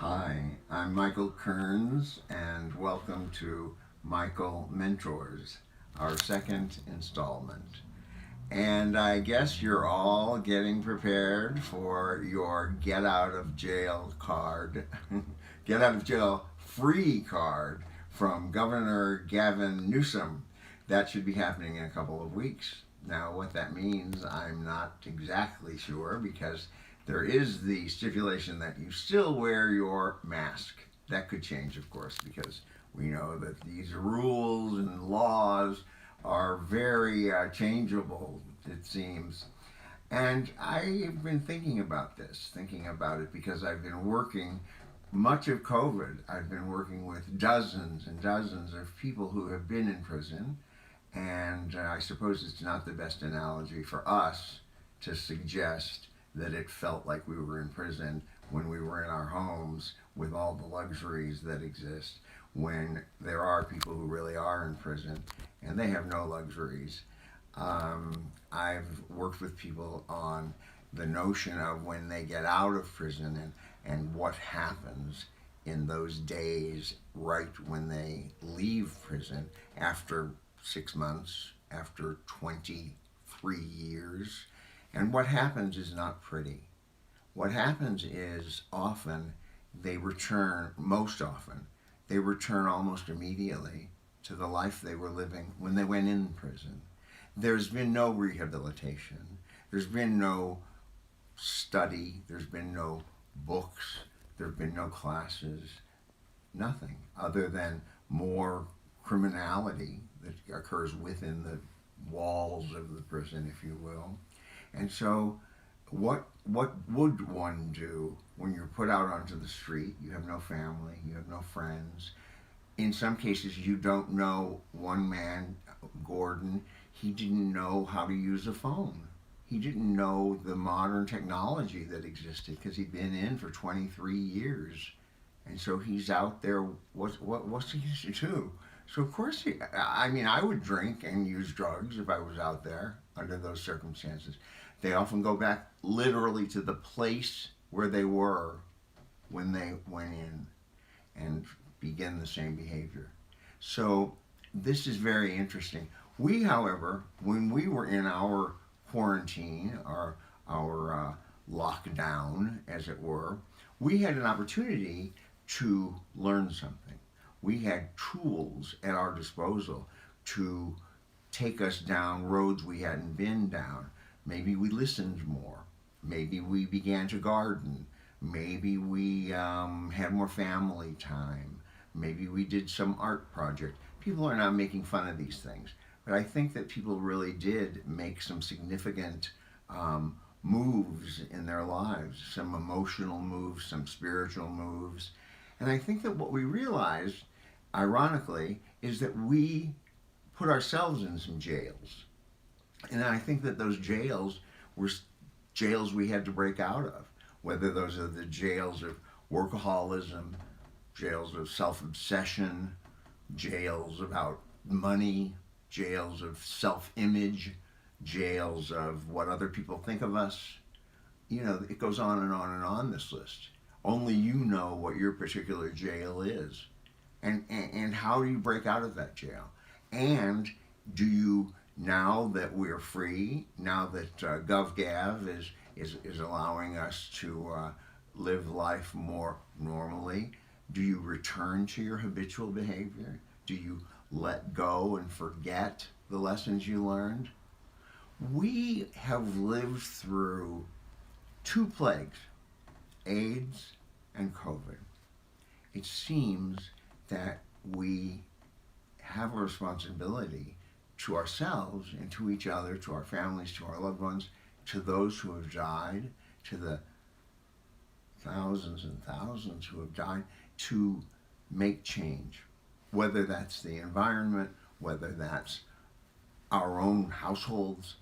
Hi, I'm Michael Kearns, and welcome to Michael Mentors, our second installment. And I guess you're all getting prepared for your get out of jail card, get out of jail free card from Governor Gavin Newsom. That should be happening in a couple of weeks. Now, what that means, I'm not exactly sure because there is the stipulation that you still wear your mask. That could change, of course, because we know that these rules and laws are very changeable, it seems. And I've been thinking about this, thinking about it because I've been working much of COVID. I've been working with dozens and dozens of people who have been in prison. And I suppose it's not the best analogy for us to suggest that it felt like we were in prison when we were in our homes with all the luxuries that exist, when there are people who really are in prison and they have no luxuries. I've worked with people on the notion of when they get out of prison and what happens in those days right when they leave prison after 6 months, after 23 years. And what happens is not pretty. What happens is often most often, they return almost immediately to the life they were living when they went in prison. There's been no rehabilitation. There's been no study. There's been no books. There have been no classes. Nothing other than more criminality that occurs within the walls of the prison, if you will. And so, what would one do when you're put out onto the street? You have no family, you have no friends. In some cases, you don't know. One man, Gordon, he didn't know how to use a phone. He didn't know the modern technology that existed because he'd been in for 23 years. And so he's out there. What's he to do? So of course, I would drink and use drugs if I was out there under those circumstances. They often go back literally to the place where they were when they went in and begin the same behavior. So this is very interesting. We, however, when we were in our quarantine, our lockdown, as it were, we had an opportunity to learn something. We had tools at our disposal to take us down roads we hadn't been down. Maybe we listened more. Maybe we began to garden. Maybe we had more family time. Maybe we did some art project. People are now making fun of these things. But I think that people really did make some significant moves in their lives, some emotional moves, some spiritual moves. And I think that what we realized, ironically, is that we put ourselves in some jails. And I think that those jails were jails we had to break out of, whether those are the jails of workaholism, jails of self-obsession, jails about money, jails of self-image, jails of what other people think of us. You know, it goes on and on and on, this list. Only you know what your particular jail is. And how do you break out of that jail? And do you, now that we're free, now that GovGav is allowing us to live life more normally, do you return to your habitual behavior? Do you let go and forget the lessons you learned? We have lived through two plagues, AIDS and COVID. It seems that we have a responsibility to ourselves and to each other, to our families, to our loved ones, to those who have died, to the thousands and thousands who have died, to make change. Whether that's the environment, whether that's our own households,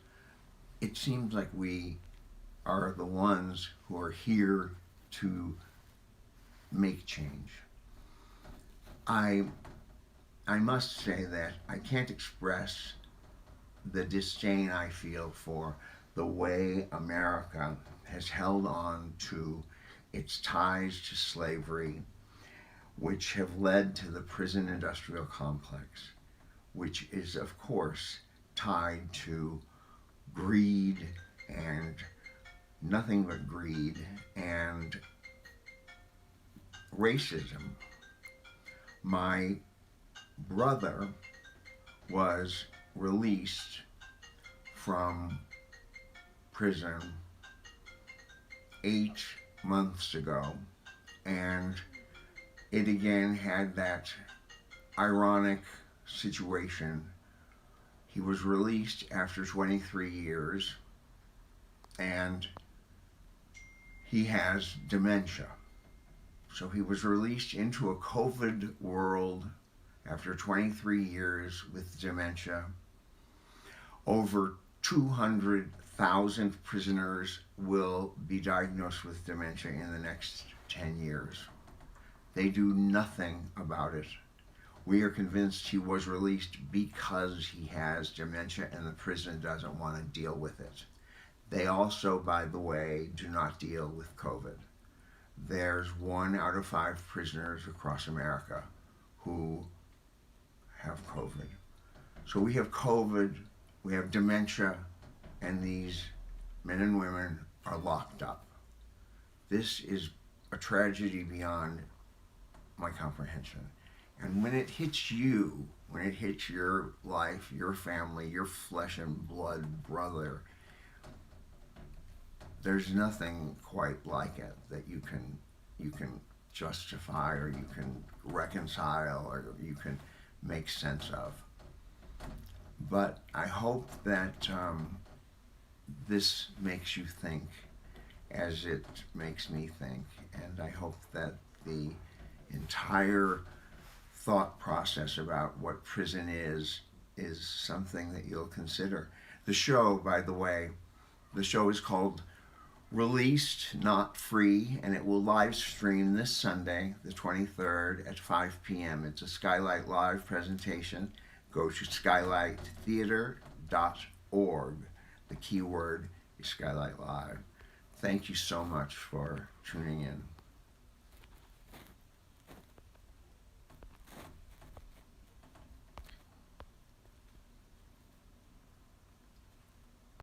it seems like we are the ones who are here to make change. I must say that I can't express the disdain I feel for the way America has held on to its ties to slavery, which have led to the prison industrial complex, which is, of course, tied to greed and nothing but greed and racism. My brother was released from prison 8 months ago, and it again had that ironic situation. He was released after 23 years, and he has dementia. So he was released into a COVID world after 23 years with dementia. Over 200,000 prisoners will be diagnosed with dementia in the next 10 years. They do nothing about it. We are convinced he was released because he has dementia and the prison doesn't want to deal with it. They also, by the way, do not deal with COVID. There's 1 out of 5 prisoners across America who have COVID. So we have COVID, we have dementia, and these men and women are locked up. This is a tragedy beyond my comprehension. And when it hits you, when it hits your life, your family, your flesh and blood brother, there's nothing quite like it that you can justify or you can reconcile or you can make sense of. But I hope that this makes you think as it makes me think, and I hope that the entire thought process about what prison is something that you'll consider. The show, by the way, the show is called Released, Not Free, and it will live stream this Sunday, the 23rd at 5 p.m. It's a Skylight live presentation. Go to skylighttheater.org. The keyword is Skylight Live. Thank you so much for tuning in.